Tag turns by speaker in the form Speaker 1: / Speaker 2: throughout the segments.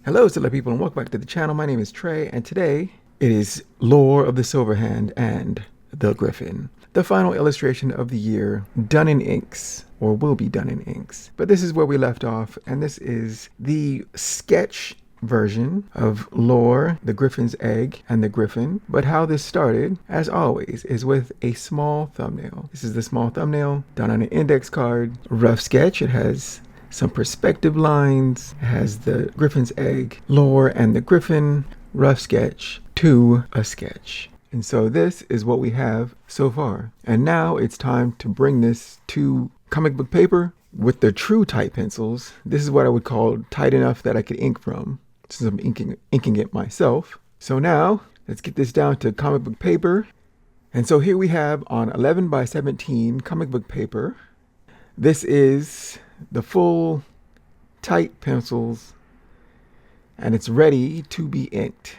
Speaker 1: Hello, Silly people, and welcome back to the channel. My name is Trey, and today it is Lore of the Silverhand and the Gryphon, the final illustration of the year, done in inks, or will be done in inks. But this is where we left off, and this is the sketch version of Lore, the Gryphon's Egg, and the Gryphon. But how this started, as always, is with a small thumbnail. This is the small thumbnail done on an index card, rough sketch. It has some perspective lines, it has the Gryphon's Egg, Lore, and the Gryphon, rough sketch to a sketch. And so this is what we have so far. And now it's time to bring this to comic book paper with the true tight pencils. This is what I would call tight enough that I could ink from, since I'm inking it myself. So now let's get this down to comic book paper. And so here we have on 11 by 17 comic book paper. This is the full tight pencils, and it's ready to be inked.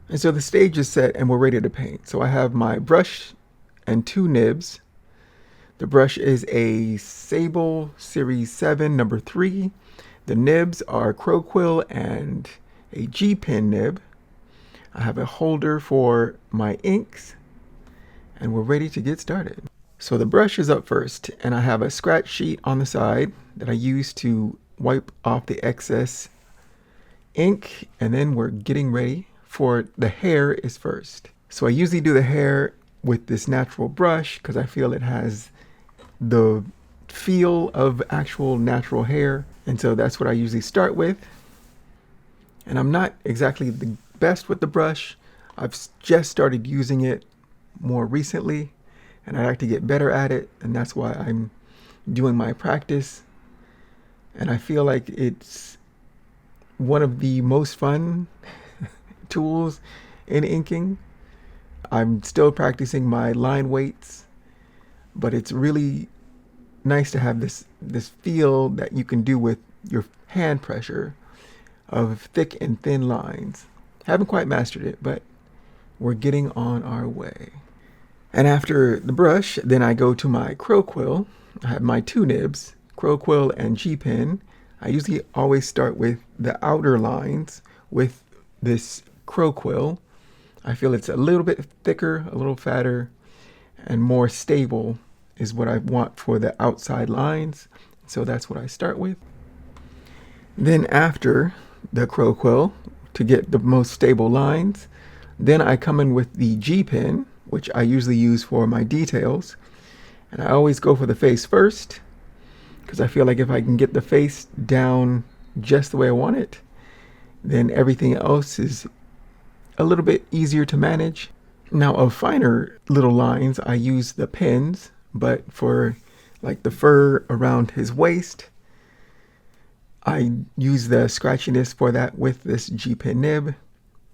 Speaker 1: And so the stage is set and we're ready to paint. So I have my brush and two nibs. The brush is a Sable Series 7 number 3. The nibs are Crowquill and a G-pen nib. I have a holder for my inks, and we're ready to get started. So the brush is up first, and I have a scratch sheet on the side that I use to wipe off the excess ink, and then we're getting ready for the hair is first. So I usually do the hair with this natural brush because I feel it has the feel of actual natural hair, and so that's what I usually start with. And I'm not exactly the best with the brush. I've just started using it more recently, and I'd like to get better at it, and that's why I'm doing my practice. And I feel like it's one of the most fun tools in inking. I'm still practicing my line weights, but it's really nice to have this feel that you can do with your hand pressure of thick and thin lines. Haven't quite mastered it, but we're getting on our way. And after the brush, then I go to my Crowquill. I have my two nibs, Crowquill and G-pen. I usually always start with the outer lines with this Crowquill. I feel it's a little bit thicker, a little fatter, and more stable is what I want for the outside lines. So that's what I start with. Then after the Crowquill, to get the most stable lines, then I come in with the G-pen, which I usually use for my details. And I always go for the face first, because I feel like if I can get the face down just the way I want it, then everything else is a little bit easier to manage. Now, of finer little lines, I use the pens, but for like the fur around his waist, I use the scratchiness for that with this G-pen nib.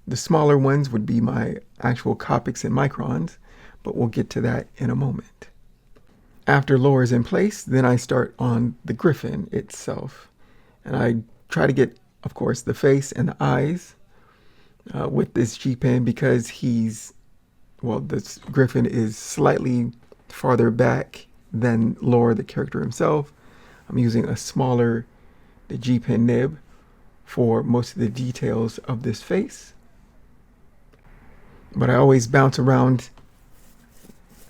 Speaker 1: The smaller ones would be my actual Copics and Microns, but we'll get to that in a moment. After Lore is in place, then I start on the Gryphon itself. And I try to get, of course, the face and the eyes with this G-pen because this Gryphon is slightly farther back than Lore, the character himself. I'm using a smaller, the G-pen nib for most of the details of this face. But I always bounce around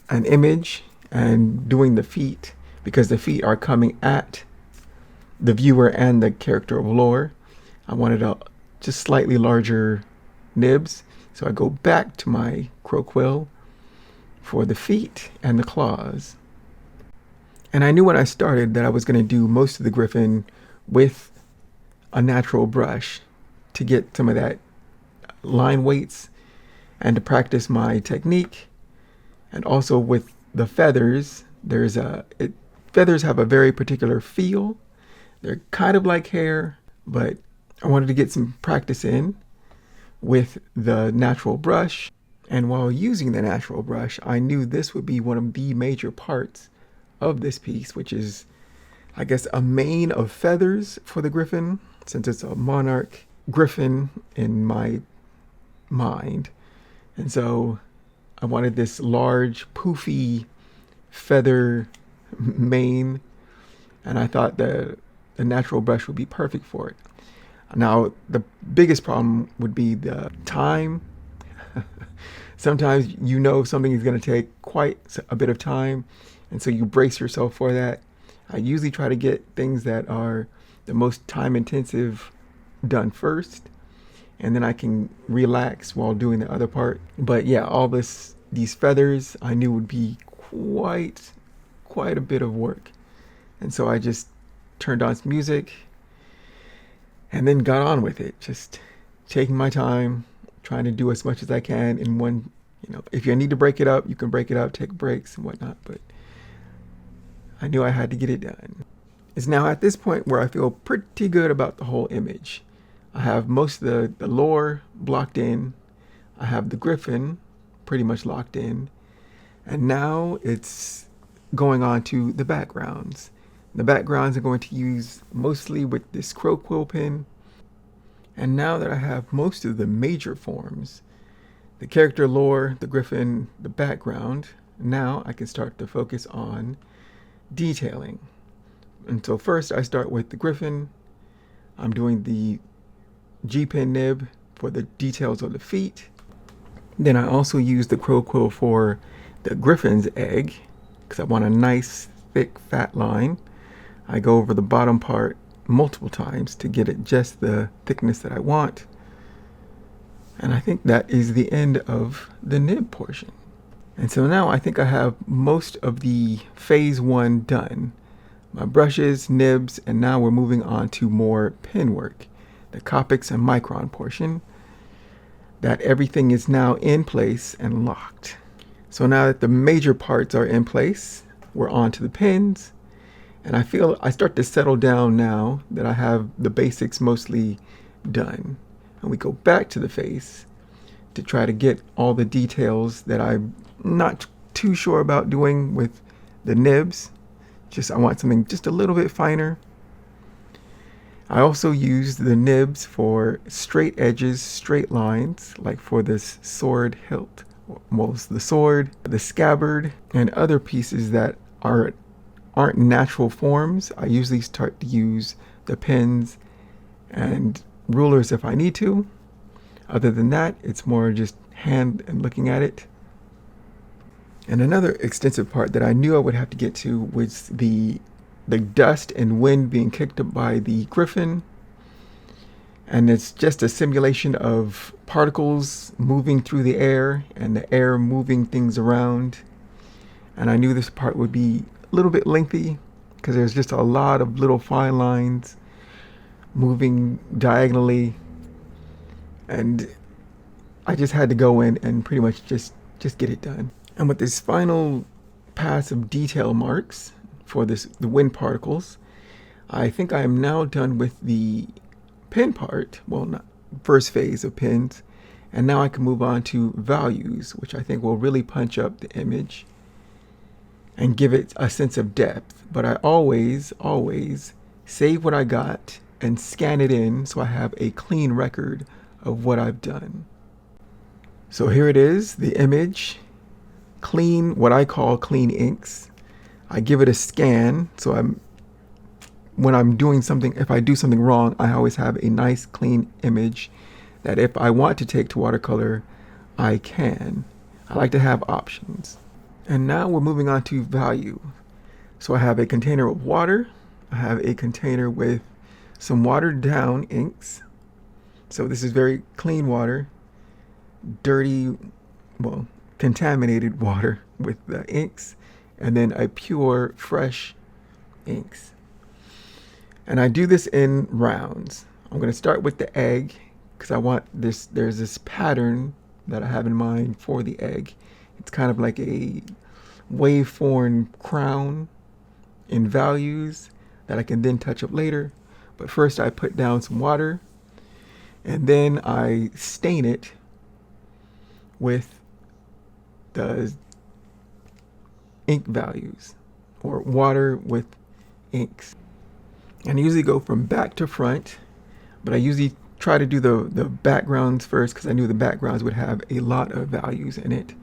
Speaker 1: an image and doing the feet because the feet are coming at the viewer and the character of Lore. I wanted a just slightly larger nibs, so I go back to my Crowquill for the feet and the claws. And I knew when I started that I was going to do most of the Gryphon with a natural brush to get some of that line weights and to practice my technique. And also with the feathers, feathers have a very particular feel. They're kind of like hair, but I wanted to get some practice in with the natural brush. And while using the natural brush, I knew this would be one of the major parts of this piece, which is, I guess, a mane of feathers for the Gryphon, since it's a monarch Gryphon in my mind. And so I wanted this large, poofy feather mane, and I thought the natural brush would be perfect for it. Now, the biggest problem would be the time. Sometimes you know something is going to take quite a bit of time, and so you brace yourself for that. I usually try to get things that are the most time intensive done first, and then I can relax while doing the other part. But yeah, all these feathers I knew would be quite a bit of work, and so I just turned on some music and then got on with it, just taking my time, trying to do as much as I can in one. If you need to break it up, you can break it up, take breaks and whatnot, but I knew I had to get it done. It's now at this point where I feel pretty good about the whole image. I have most of the lore blocked in. I have the Gryphon pretty much locked in. And now it's going on to the backgrounds. The backgrounds are going to use mostly with this Crowquill pen. And now that I have most of the major forms, the character lore, the Gryphon, the background, now I can start to focus on detailing. And so first I start with the Gryphon. I'm doing the G-pen nib for the details of the feet. Then I also use the Crowquill for the Gryphon's egg, because I want a nice thick fat line. I go over the bottom part multiple times to get it just the thickness that I want. And I think that is the end of the nib portion. And so now I think I have most of the phase 1 done. My brushes, nibs, and now we're moving on to more pen work, the Copics and Micron portion. That everything is now in place and locked. So now that the major parts are in place, we're on to the pens. And I feel I start to settle down now that I have the basics mostly done. And we go back to the face to try to get all the details that I'm not too sure about doing with the nibs. I want something just a little bit finer. I also used the nibs for straight edges, straight lines, like for this sword hilt, most the sword, the scabbard, and other pieces that aren't natural forms. I usually start to use the pens and rulers if I need to. Other than that, it's more just hand and looking at it. And another extensive part that I knew I would have to get to was the dust and wind being kicked up by the Gryphon. And it's just a simulation of particles moving through the air and the air moving things around. And I knew this part would be a little bit lengthy because there's just a lot of little fine lines moving diagonally, and I just had to go in and pretty much just get it done. And with this final pass of detail marks for the wind particles, I think I am now done with the pen part, well, not first phase of pens, and now I can move on to values, which I think will really punch up the image and give it a sense of depth. But I always save what I got and scan it in so I have a clean record of what I've done. So here it is, the image, clean, what I call clean inks. I give it a scan, so when I'm doing something, if I do something wrong, I always have a nice clean image that if I want to take to watercolor, I can. I like to have options. And now we're moving on to value. So I have a container of water. I have a container with some watered down inks. So this is very clean water, dirty, well, contaminated water with the inks, and then a pure, fresh inks. And I do this in rounds. I'm going to start with the egg because I want this, there's this pattern that I have in mind for the egg. It's kind of like a waveform crown in values that I can then touch up later. But first I put down some water and then I stain it with the ink values, or water with inks. And I usually go from back to front, but I usually try to do the backgrounds first because I knew the backgrounds would have a lot of values in it.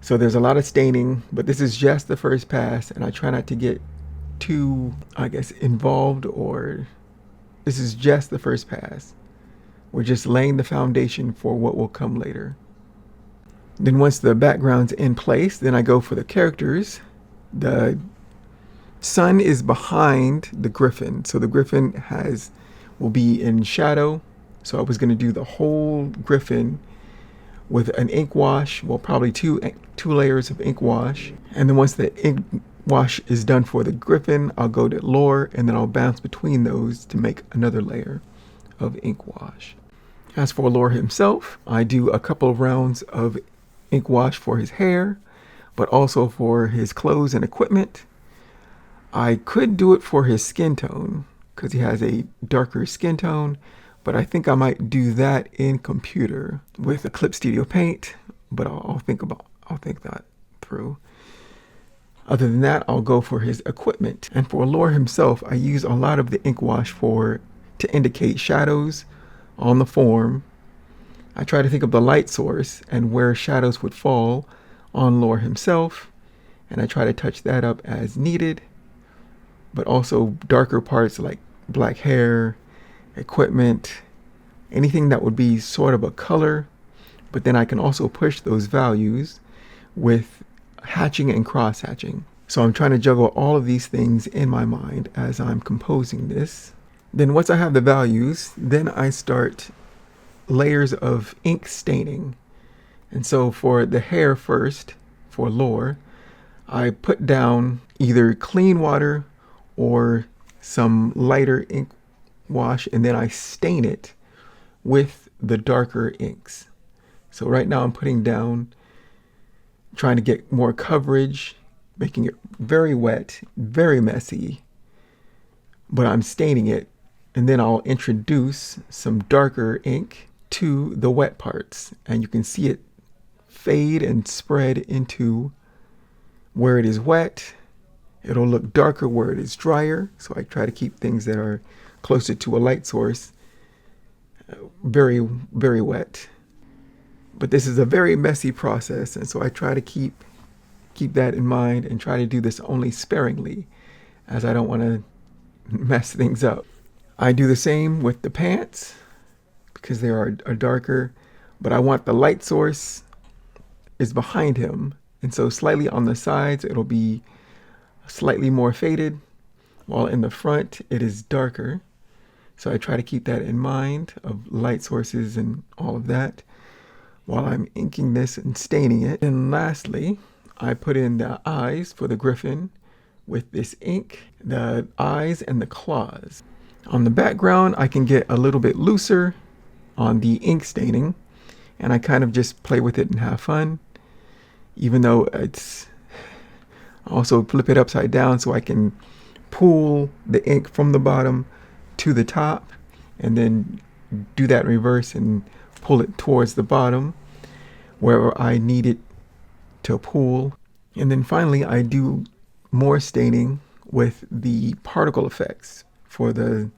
Speaker 1: So there's a lot of staining, but this is just the first pass, and I try not to get too, I guess, involved or This is just the first pass. We're just laying the foundation for what will come later. Then once the background's in place, then I go for the characters. The sun is behind the Gryphon, so the Gryphon will be in shadow. So I was going to do the whole Gryphon with an ink wash, well, probably two layers of ink wash. And then once the ink wash is done for the Gryphon, I'll go to lore, and then I'll bounce between those to make another layer of ink wash. As for lore himself, I do a couple of rounds of ink wash for his hair, but also for his clothes and equipment. I could do it for his skin tone because he has a darker skin tone, but I think I might do that in computer with Eclipse Studio Paint, but I'll think that through. Other than that, I'll go for his equipment. And for lore himself, I use a lot of the ink wash to indicate shadows on the form. I try to think of the light source and where shadows would fall on lore himself, and I try to touch that up as needed, but also darker parts like black hair, equipment, anything that would be sort of a color, but then I can also push those values with hatching and cross hatching. So I'm trying to juggle all of these things in my mind as I'm composing this. Then once I have the values, then I start layers of ink staining. And so for the hair first, for lore, I put down either clean water or some lighter ink wash, and then I stain it with the darker inks. So right now I'm putting down, trying to get more coverage, making it very wet, very messy, but I'm staining it, and then I'll introduce some darker ink to the wet parts, and you can see it fade and spread into where it is wet. It'll look darker where it is drier, so I try to keep things that are closer to a light source very, very wet. But this is a very messy process, and so I try to keep that in mind and try to do this only sparingly, as I don't want to mess things up. I do the same with the pants because they are darker, but I want the light source is behind him, and so slightly on the sides it'll be slightly more faded, while in the front it is darker. So I try to keep that in mind of light sources and all of that while I'm inking this and staining it. And lastly, I put in the eyes for the Gryphon with this ink, the eyes and the claws. On the background, I can get a little bit looser on the ink staining, and I kind of just play with it and have fun, even though it's also flip it upside down so I can pull the ink from the bottom to the top and then do that in reverse and pull it towards the bottom wherever I need it to pull. And then finally I do more staining with the particle effects for the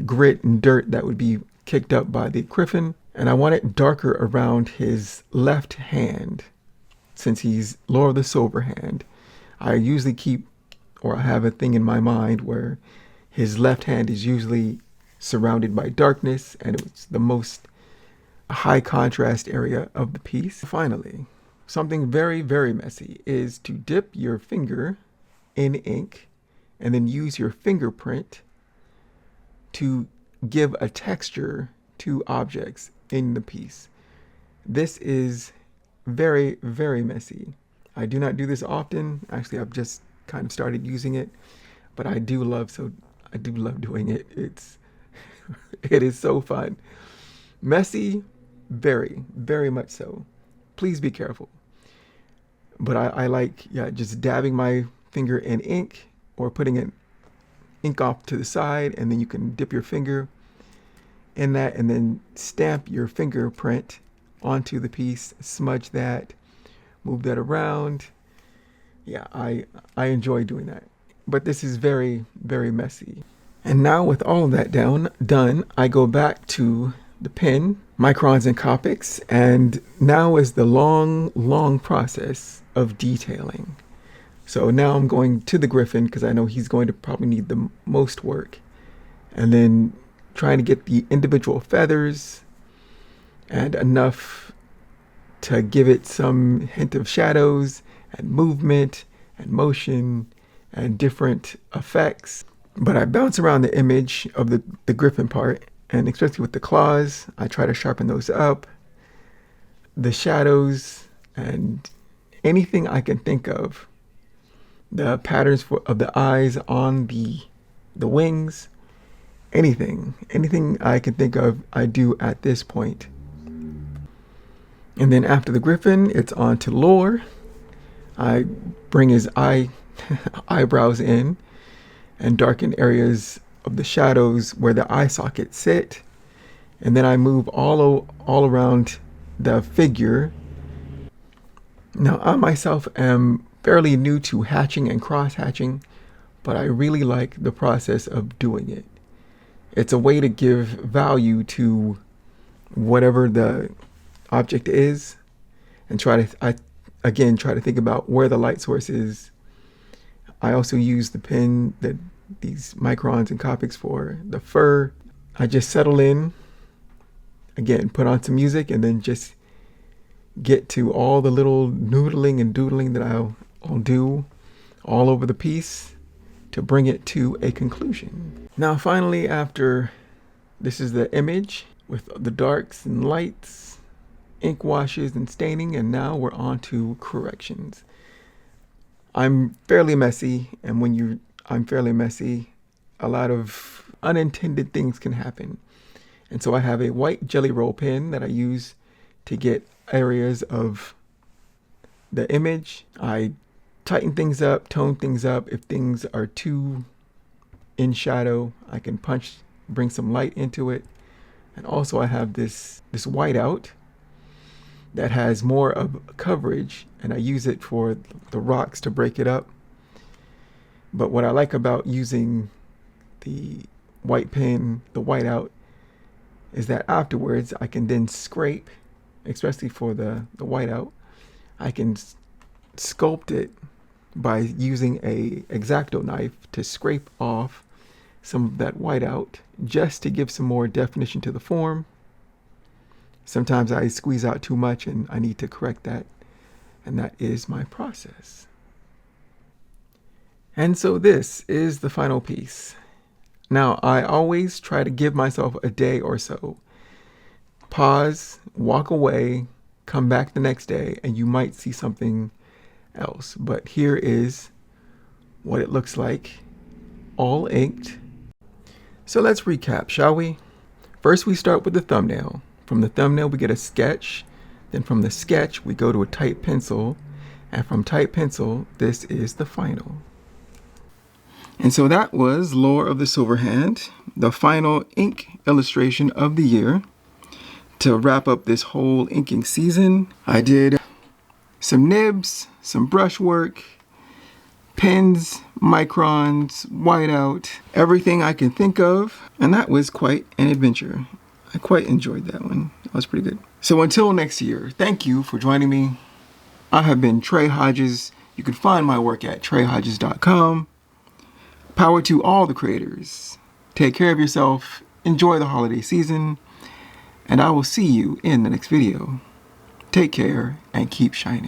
Speaker 1: grit and dirt that would be kicked up by the Gryphon, and I want it darker around his left hand. Since he's Lore of the Silver Hand, I usually I have a thing in my mind where his left hand is usually surrounded by darkness, and it's the most high contrast area of the piece. Finally, something very, very messy is to dip your finger in ink and then use your fingerprint to give a texture to objects in the piece. This is very, very messy. I do not do this often. Actually, I've just kind of started using it, but I do love doing it. It is so fun. Messy, very, very much so. Please be careful. But I like, just dabbing my finger in ink or putting it ink off to the side, and then you can dip your finger in that and then stamp your fingerprint onto the piece, smudge that, move that around. Yeah, I enjoy doing that. But this is very, very messy. And now with all of that done, I go back to the pen, Microns and Copics, and now is the long, long process of detailing. So now I'm going to the Gryphon because I know he's going to probably need the most work. And then trying to get the individual feathers and enough to give it some hint of shadows and movement and motion and different effects. But I bounce around the image of the Gryphon part, and especially with the claws, I try to sharpen those up. The shadows and anything I can think of. The patterns of the eyes on the wings. Anything I can think of, I do at this point. And then after the Gryphon, it's on to lore. I bring his eyebrows in and darken areas of the shadows where the eye sockets sit. And then I move all around the figure. Now, I myself am fairly new to hatching and cross-hatching, but I really like the process of doing it. It's a way to give value to whatever the object is, and try to think about where the light source is. I also use the pen that these Microns and Copics for the fur. I just settle in, again, put on some music, and then just get to all the little noodling and doodling that I'll do all over the piece to bring it to a conclusion. Now finally, after this is the image with the darks and lights, ink washes and staining, and now we're on to corrections. I'm fairly messy, and when I'm fairly messy, a lot of unintended things can happen. And so I have a white JellyRoll pen that I use to get areas of the image. I tighten things up, tone things up. If things are too in shadow, I can bring some light into it. And also I have this WhiteOut that has more of coverage, and I use it for the rocks to break it up. But what I like about using the white pen, the WhiteOut, is that afterwards I can then scrape, especially for the WhiteOut, I can sculpt it by using a X-Acto knife to scrape off some of that WhiteOut just to give some more definition to the form. Sometimes I squeeze out too much and I need to correct that, and that is my process. And so this is the final piece. Now, I always try to give myself a day or so. Pause, walk away, come back the next day, and you might see something else. But here is what it looks like, all inked. So let's recap, shall we? First, we start with the thumbnail. From the thumbnail, we get a sketch. Then from the sketch, we go to a type pencil. And from type pencil, this is the final. And so that was Lore of the Silver Hand, the final ink illustration of the year. To wrap up this whole inking season, I did some nibs, some brushwork, pens, microns, whiteout, everything I can think of. And that was quite an adventure. I quite enjoyed that one. That was pretty good. So until next year, thank you for joining me. I have been Trey Hodges. You can find my work at treyhodges.com. Power to all the creators. Take care of yourself. Enjoy the holiday season. And I will see you in the next video. Take care and keep shining.